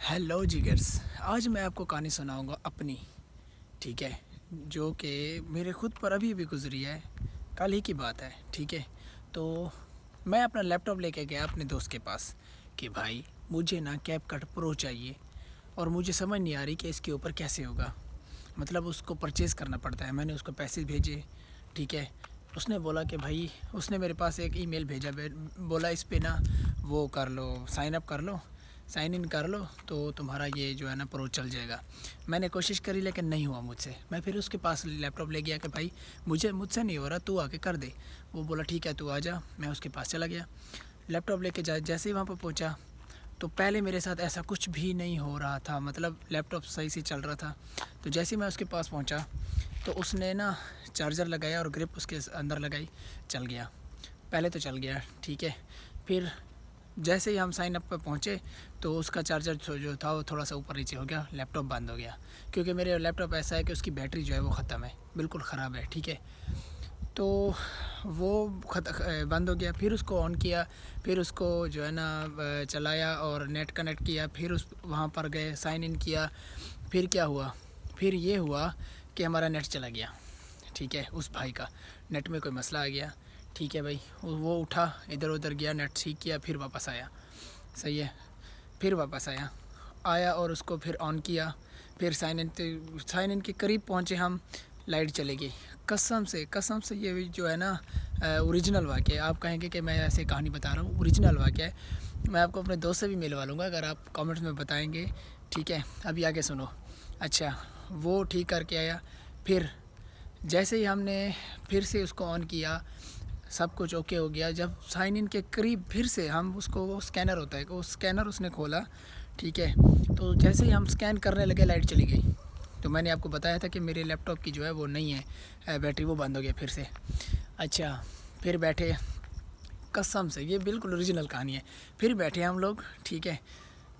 Hello جگرس، آج میں آپ کو کہانی سناؤں گا اپنی، ٹھیک ہے، جو کہ میرے خود پر ابھی گزری ہے، کل ہی کی بات ہے، ٹھیک ہے۔ تو میں اپنا لیپ ٹاپ لے کے گیا اپنے دوست کے پاس کہ بھائی مجھے نا کیپ کٹ پرو چاہیے، اور مجھے سمجھ نہیں آ رہی کہ اس کے اوپر کیسے ہوگا، مطلب اس کو پرچیز کرنا پڑتا ہے۔ میں نے اس کو پیسے بھیجے، ٹھیک ہے۔ اس نے بولا کہ بھائی، اس نے میرے پاس ایک ای میل بھیجا، بولا اس پہ نا وہ کر لو، سائن اپ کر لو، سائن ان کر لو تو تمہارا یہ جو ہے نا پرو چل جائے گا۔ میں نے کوشش کری لیکن نہیں ہوا مجھ سے۔ میں پھر اس کے پاس لیپ ٹاپ لے گیا کہ بھائی مجھ سے نہیں ہو رہا، تو آ کے کر دے۔ وہ بولا ٹھیک ہے تو آ جا۔ میں اس کے پاس چلا گیا، لیپ ٹاپ لے کے جیسے ہی وہاں پہ پہنچا تو پہلے میرے ساتھ ایسا کچھ بھی نہیں ہو رہا تھا، مطلب لیپ ٹاپ صحیح سے چل رہا تھا۔ تو جیسے ہی میں اس کے پاس پہنچا تو اس نے نا چارجر لگایا اور گرپ اس کے اندر لگائی، چل گیا۔ پہلے تو چل گیا، ٹھیک ہے۔ پھر جیسے ہی ہم سائن اپ پہ پہنچے تو اس کا چارجر جو تھا وہ تھوڑا سا اوپر نیچے ہو گیا، لیپ ٹاپ بند ہو گیا، کیونکہ میرے لیپ ٹاپ ایسا ہے کہ اس کی بیٹری جو ہے وہ ختم ہے، بالکل خراب ہے، ٹھیک ہے۔ تو وہ بند ہو گیا۔ پھر اس کو آن کیا، پھر اس کو جو ہے نا چلایا اور نیٹ کنیکٹ کیا، پھر وہاں پر گئے، سائن ان کیا۔ پھر کیا ہوا؟ پھر یہ ہوا کہ ہمارا نیٹ چلا گیا، ٹھیک ہے۔ اس بھائی کا نیٹ میں کوئی مسئلہ آ گیا، ٹھیک ہے بھائی۔ وہ اٹھا، ادھر ادھر گیا، نیٹ ٹھیک کیا، پھر واپس آیا، صحیح ہے۔ پھر واپس آیا اور اس کو پھر آن کیا، پھر سائن ان کے قریب پہنچے ہم، لائٹ چلے گئی۔ قسم سے یہ جو ہے نا اوریجنل واقعہ ہے۔ آپ کہیں گے کہ میں ایسے کہانی بتا رہا ہوں، اوریجنل واقعہ ہے۔ میں آپ کو اپنے دوست سے بھی ملوا لوں گا اگر آپ کامنٹس میں بتائیں گے، ٹھیک ہے۔ ابھی آگے سنو۔ اچھا، وہ ٹھیک کر کے آیا، پھر جیسے ہی ہم نے پھر سے اس کو آن کیا، سب کچھ اوکے ہو گیا۔ جب سائن ان کے قریب پھر سے ہم اس کو، وہ اسکینر ہوتا ہے، وہ اسکینر اس نے کھولا، ٹھیک ہے۔ تو جیسے ہی ہم اسکین کرنے لگے، لائٹ چلی گئی۔ تو میں نے آپ کو بتایا تھا کہ میرے لیپ ٹاپ کی جو ہے وہ نہیں ہے بیٹری، وہ بند ہو گیا پھر سے۔ اچھا، پھر بیٹھے، قسم سے یہ بالکل اوریجنل کہانی ہے۔ پھر بیٹھے ہم لوگ، ٹھیک ہے۔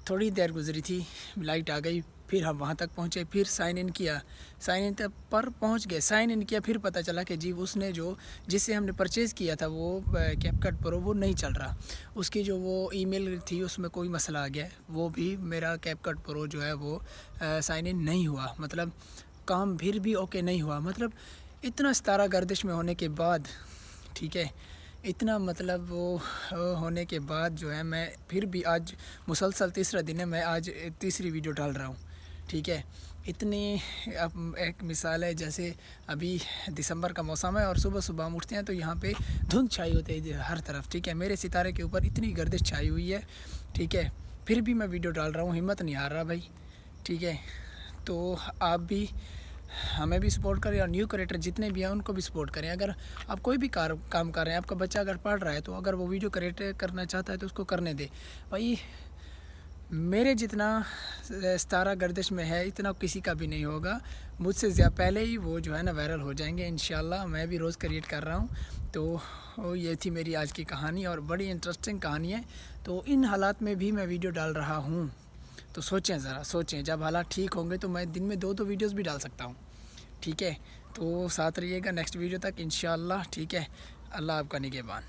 تھوڑی دیر گزری تھی، لائٹ آ گئی، پھر ہم وہاں تک پہنچے، پھر سائن ان کیا، سائن ان پر پہنچ گئے، سائن ان کیا، پھر پتہ چلا کہ جی اس نے جس سے ہم نے پرچیز کیا تھا وہ کیپ کٹ پرو، وہ نہیں چل رہا۔ اس کی جو وہ ای میل تھی اس میں کوئی مسئلہ آ گیا ہے، وہ بھی میرا کیپ کٹ پرو جو ہے وہ سائن ان نہیں ہوا، مطلب کام پھر بھی اوکے نہیں ہوا۔ مطلب اتنا ستارہ گردش میں ہونے کے بعد، ٹھیک ہے، اتنا مطلب وہ ہونے کے بعد جو ہے میں پھر بھی آج مسلسل تیسرا دن ہے، میں آج تیسری ویڈیو ڈال رہا ہوں، ٹھیک ہے۔ اتنی ایک مثال ہے، جیسے ابھی دسمبر کا موسم ہے اور صبح صبح ہم اٹھتے ہیں تو یہاں پہ دھند چھائی ہوتی ہے ہر طرف، ٹھیک ہے۔ میرے ستارے کے اوپر اتنی گردش چھائی ہوئی ہے، ٹھیک ہے، پھر بھی میں ویڈیو ڈال رہا ہوں، ہمت نہیں ہار رہا بھائی، ٹھیک ہے۔ تو آپ بھی ہمیں بھی سپورٹ کریں اور نیو کریٹر جتنے بھی ہیں ان کو بھی سپورٹ کریں۔ اگر آپ کوئی بھی کام کر رہے ہیں، آپ کا بچہ اگر پڑھ رہا ہے تو اگر وہ ویڈیو کریٹ کرنا چاہتا ہے تو اس کو کرنے دے بھائی۔ میرے جتنا ستارہ گردش میں ہے اتنا کسی کا بھی نہیں ہوگا، مجھ سے زیادہ پہلے ہی وہ جو ہے نا وائرل ہو جائیں گے انشاءاللہ۔ میں بھی روز کریٹ کر رہا ہوں۔ تو یہ تھی میری آج کی کہانی، اور بڑی انٹرسٹنگ کہانی ہے۔ تو ان حالات میں بھی میں ویڈیو ڈال رہا ہوں، تو سوچیں، ذرا سوچیں، جب حالات ٹھیک ہوں گے تو میں دن میں 2 ویڈیوز بھی ڈال سکتا ہوں، ٹھیک ہے۔ تو ساتھ رہیے گا نیکسٹ ویڈیو تک انشاءاللہ، ٹھیک ہے۔ اللہ آپ کا نگہبان۔